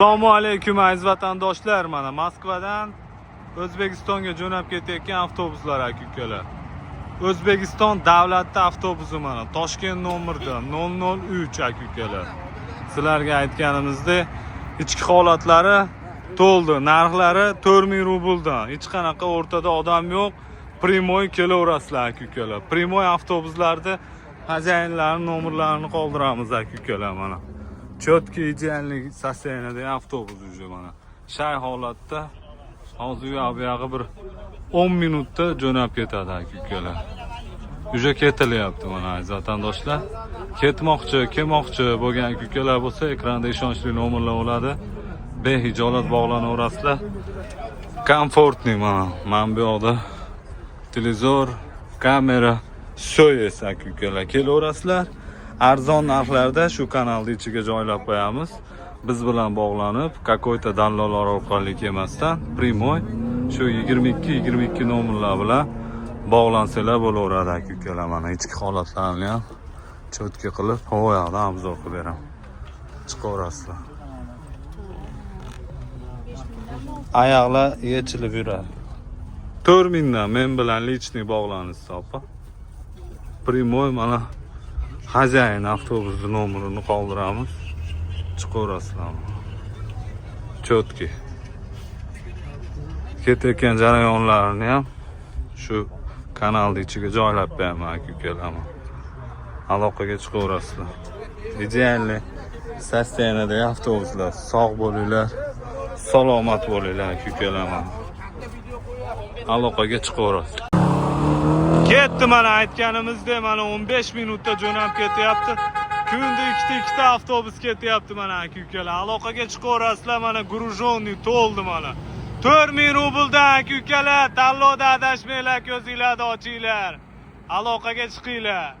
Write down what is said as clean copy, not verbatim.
Assalomu alaykum aziz vatandoshlar, mana Moskvadan O'zbekistonga jo'nab ketayotgan avtobuslar aka-ukalar. O'zbekiston davlat avtobusi mana Toshkent nomerda 003 aka-ukalar. Sizlarga aytganimizda ichki holatlari to'ldi, narxlari 4000 rubldan. Hech qanaqa o'rtada odam yo'q. Primoy kelaverasizlar aka-ukalar. Primoy avtobuslarda xazayinlarning nomerlarini qoldiramiz aka-ukalar mana. Chotki ideallik sostoyaniyada avtobus уже mana. Shay holatda hozir bu yog'i bir 10 minutda jo'nab ketadi aka-ukalar. Уже ketilyapti mana aziz vatandoshlar. Ketmoqchi, kelmoqchi bo'lgan aka-ukalar bo'lsa, ekranda ishonchli nomerlar bo'ladi. Behijolat bog'lanaverasizlar. Komfortli mana. Mana bu yoqda televizor, kamera, so'yes aka-ukalar kelaverasizlar. Arzon narxlarda shu kanalning ichiga joylab qo'yamiz. Biz bilan bog'lanib, какой-то dallollar orqali kelmasdan Primoy shu 22 nomerlar bilan bog'lansanglar bo'laveradi aka-ukalar. Mana ichki holatlarni ham chotki qilib, qo'yadi, obzor qilib beraman. Chiqaverasizlar. Oyoqlar yechilib yuradi. 4000 dan men bilan lichniy bog'lanasiz, opa. Primoy mana Xazayin avtobusi nomerini qoldiramiz. Chiqaverasizlar. Chotki. Ketayotgan jarayonlarni ham shu kanalning ichiga joylab beraman aka-ukalar. Aloqaga chiqaverasizlar. Idealli sostoyaniyadagi avtobuslar. Sog' bo'linglar, salomat bo'linglar aka-ukalar. Aloqaga chiqaverasizlar. Ketdi mana aytganimizdek mana 15 minutda jo'nab ketyapti. Kunda ikkita avtobus ketyapti mana aka-ukalar. Aloqaga chiqaverasizlar mana grujonni to'ldi mana. 4000 rubldan aka-ukalar, tanlovda adashmanglar, ko'zinglarni ochinglar. Aloqaga chiqinglar.